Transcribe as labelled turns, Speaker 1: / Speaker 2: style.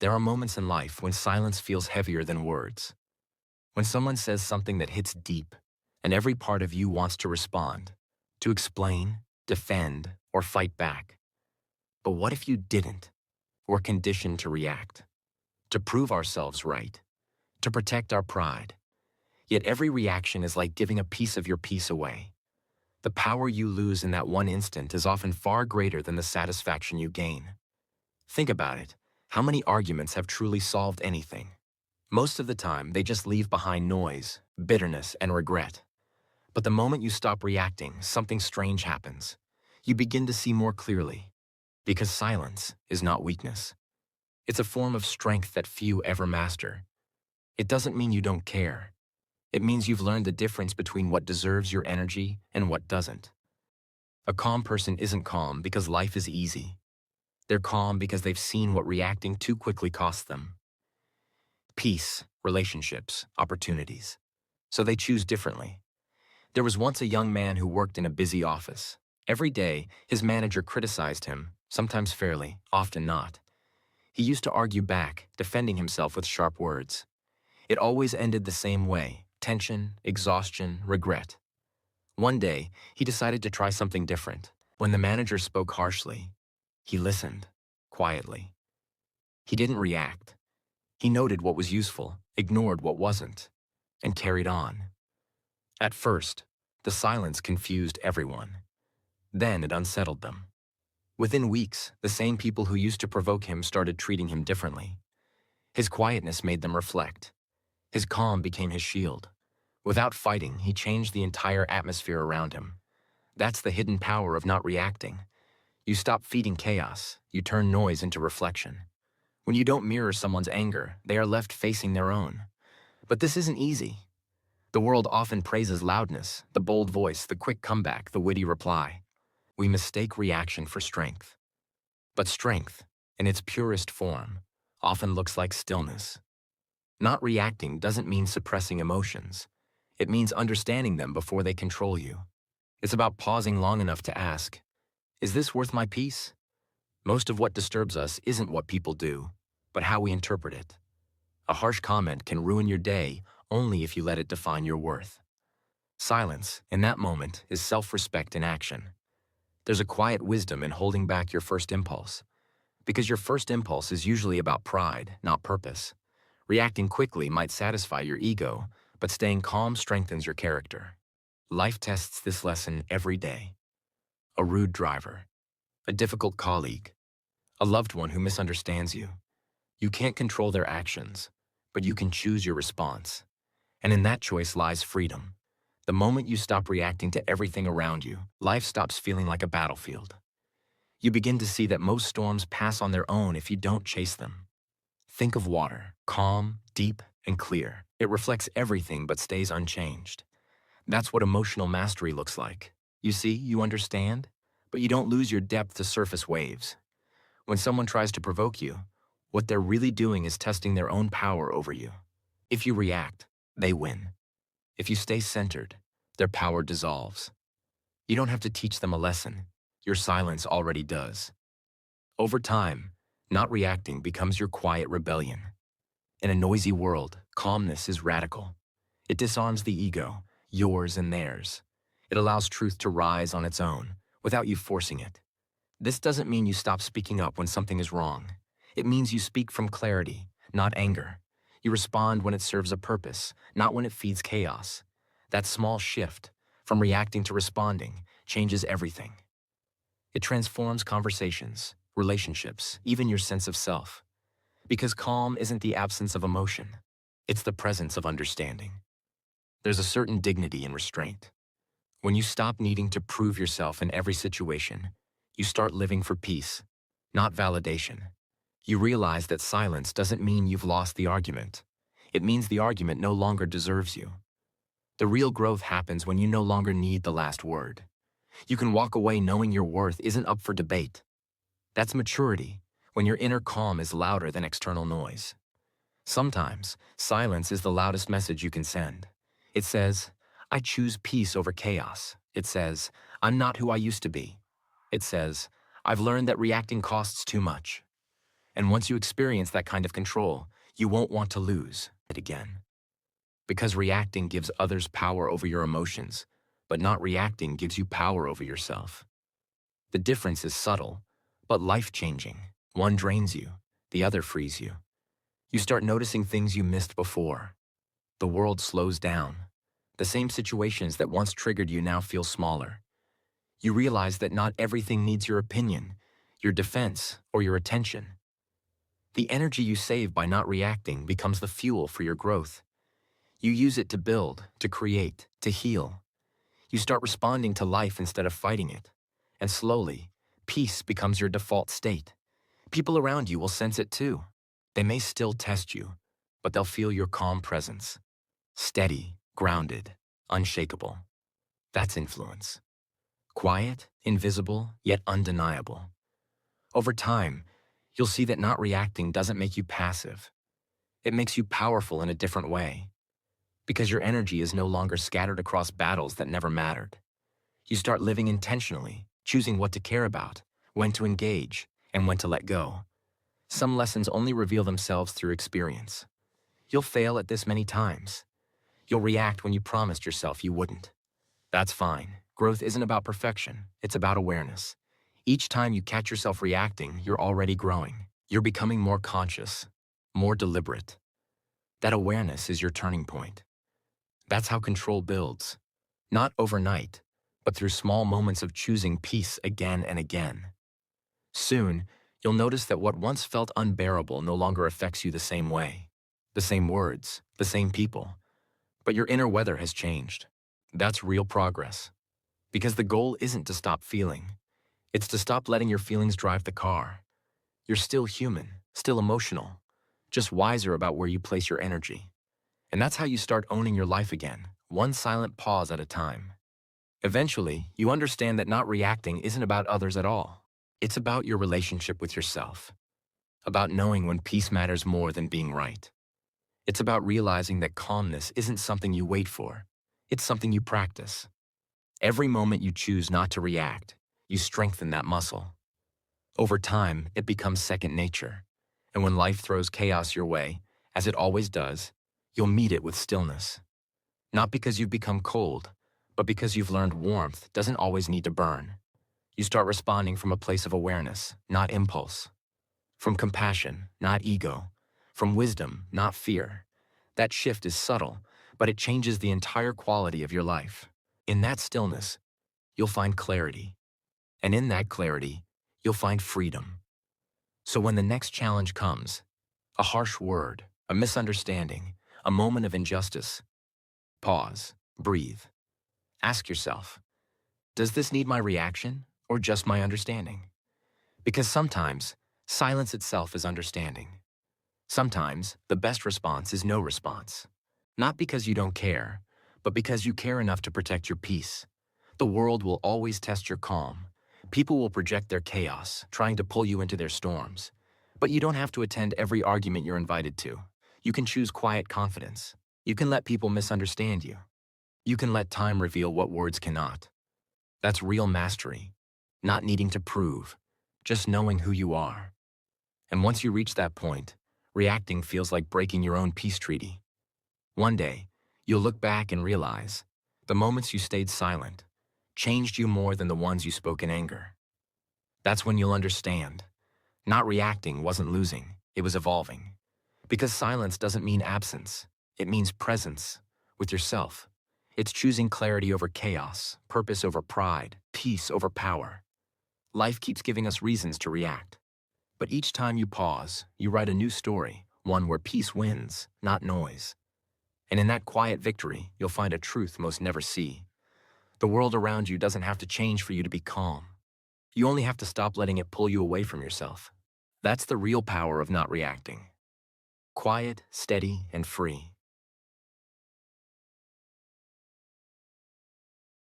Speaker 1: There are moments in life when silence feels heavier than words. When someone says something that hits deep, and every part of you wants to respond, to explain, defend, or fight back. But what if you didn't? We're conditioned to react, to prove ourselves right, to protect our pride. Yet every reaction is like giving a piece of your peace away. The power you lose in that one instant is often far greater than the satisfaction you gain. Think about it. How many arguments have truly solved anything? Most of the time, they just leave behind noise, bitterness, and regret. But the moment you stop reacting, something strange happens. You begin to see more clearly. Because silence is not weakness. It's a form of strength that few ever master. It doesn't mean you don't care. It means you've learned the difference between what deserves your energy and what doesn't. A calm person isn't calm because life is easy. They're calm because they've seen what reacting too quickly costs them. Peace, relationships, opportunities. So they choose differently. There was once a young man who worked in a busy office. Every day, his manager criticized him, sometimes fairly, often not. He used to argue back, defending himself with sharp words. It always ended the same way: tension, exhaustion, regret. One day, he decided to try something different. When the manager spoke harshly, he listened, quietly. He didn't react. He noted what was useful, ignored what wasn't, and carried on. At first, the silence confused everyone. Then it unsettled them. Within weeks, the same people who used to provoke him started treating him differently. His quietness made them reflect. His calm became his shield. Without fighting, he changed the entire atmosphere around him. That's the hidden power of not reacting. You stop feeding chaos. You turn noise into reflection. When you don't mirror someone's anger, they are left facing their own. But this isn't easy. The world often praises loudness, the bold voice, the quick comeback, the witty reply. We mistake reaction for strength. But strength, in its purest form, often looks like stillness. Not reacting doesn't mean suppressing emotions. It means understanding them before they control you. It's about pausing long enough to ask, is this worth my peace? Most of what disturbs us isn't what people do, but how we interpret it. A harsh comment can ruin your day only if you let it define your worth. Silence, in that moment, is self-respect in action. There's a quiet wisdom in holding back your first impulse, because your first impulse is usually about pride, not purpose. Reacting quickly might satisfy your ego, but staying calm strengthens your character. Life tests this lesson every day. A rude driver, a difficult colleague, a loved one who misunderstands you. You can't control their actions, but you can choose your response. And in that choice lies freedom. The moment you stop reacting to everything around you, life stops feeling like a battlefield. You begin to see that most storms pass on their own if you don't chase them. Think of water, calm, deep, and clear. It reflects everything but stays unchanged. That's what emotional mastery looks like. You see, you understand, but you don't lose your depth to surface waves. When someone tries to provoke you, what they're really doing is testing their own power over you. If you react, they win. If you stay centered, their power dissolves. You don't have to teach them a lesson. Your silence already does. Over time, not reacting becomes your quiet rebellion. In a noisy world, calmness is radical. It disarms the ego, yours and theirs. It allows truth to rise on its own, without you forcing it. This doesn't mean you stop speaking up when something is wrong. It means you speak from clarity, not anger. You respond when it serves a purpose, not when it feeds chaos. That small shift, from reacting to responding, changes everything. It transforms conversations, relationships, even your sense of self. Because calm isn't the absence of emotion. It's the presence of understanding. There's a certain dignity in restraint. When you stop needing to prove yourself in every situation, you start living for peace, not validation. You realize that silence doesn't mean you've lost the argument. It means the argument no longer deserves you. The real growth happens when you no longer need the last word. You can walk away knowing your worth isn't up for debate. That's maturity, when your inner calm is louder than external noise. Sometimes, silence is the loudest message you can send. It says, I choose peace over chaos. It says, I'm not who I used to be. It says, I've learned that reacting costs too much. And once you experience that kind of control, you won't want to lose it again. Because reacting gives others power over your emotions, but not reacting gives you power over yourself. The difference is subtle, but life-changing. One drains you, the other frees you. You start noticing things you missed before. The world slows down. The same situations that once triggered you now feel smaller. You realize that not everything needs your opinion, your defense, or your attention. The energy you save by not reacting becomes the fuel for your growth. You use it to build, to create, to heal. You start responding to life instead of fighting it. And slowly, peace becomes your default state. People around you will sense it too. They may still test you, but they'll feel your calm presence. Steady, grounded, unshakable. That's influence. Quiet, invisible, yet undeniable. Over time, you'll see that not reacting doesn't make you passive. It makes you powerful in a different way. Because your energy is no longer scattered across battles that never mattered. You start living intentionally, choosing what to care about, when to engage, and when to let go. Some lessons only reveal themselves through experience. You'll fail at this many times. You'll react when you promised yourself you wouldn't. That's fine. Growth isn't about perfection, it's about awareness. Each time you catch yourself reacting, you're already growing. You're becoming more conscious, more deliberate. That awareness is your turning point. That's how control builds. Not overnight, but through small moments of choosing peace again and again. Soon, you'll notice that what once felt unbearable no longer affects you the same way. The same words, the same people. But your inner weather has changed. That's real progress. Because the goal isn't to stop feeling. It's to stop letting your feelings drive the car. You're still human, still emotional, just wiser about where you place your energy. And that's how you start owning your life again, one silent pause at a time. Eventually, you understand that not reacting isn't about others at all. It's about your relationship with yourself. About knowing when peace matters more than being right. It's about realizing that calmness isn't something you wait for. It's something you practice. Every moment you choose not to react, you strengthen that muscle. Over time, it becomes second nature. And when life throws chaos your way, as it always does, you'll meet it with stillness. Not because you've become cold, but because you've learned warmth doesn't always need to burn. You start responding from a place of awareness, not impulse. From compassion, not ego. From wisdom, not fear. That shift is subtle, but it changes the entire quality of your life. In that stillness, you'll find clarity. And in that clarity, you'll find freedom. So when the next challenge comes, a harsh word, a misunderstanding, a moment of injustice, pause, breathe. Ask yourself, does this need my reaction or just my understanding? Because sometimes, silence itself is understanding. Sometimes, the best response is no response. Not because you don't care, but because you care enough to protect your peace. The world will always test your calm. People will project their chaos, trying to pull you into their storms. But you don't have to attend every argument you're invited to. You can choose quiet confidence. You can let people misunderstand you. You can let time reveal what words cannot. That's real mastery. Not needing to prove, just knowing who you are. And once you reach that point, reacting feels like breaking your own peace treaty. One day, you'll look back and realize the moments you stayed silent changed you more than the ones you spoke in anger. That's when you'll understand. Not reacting wasn't losing, it was evolving. Because silence doesn't mean absence, it means presence with yourself. It's choosing clarity over chaos, purpose over pride, peace over power. Life keeps giving us reasons to react. But each time you pause, you write a new story, one where peace wins, not noise. And in that quiet victory, you'll find a truth most never see. The world around you doesn't have to change for you to be calm. You only have to stop letting it pull you away from yourself. That's the real power of not reacting. Quiet, steady, and free.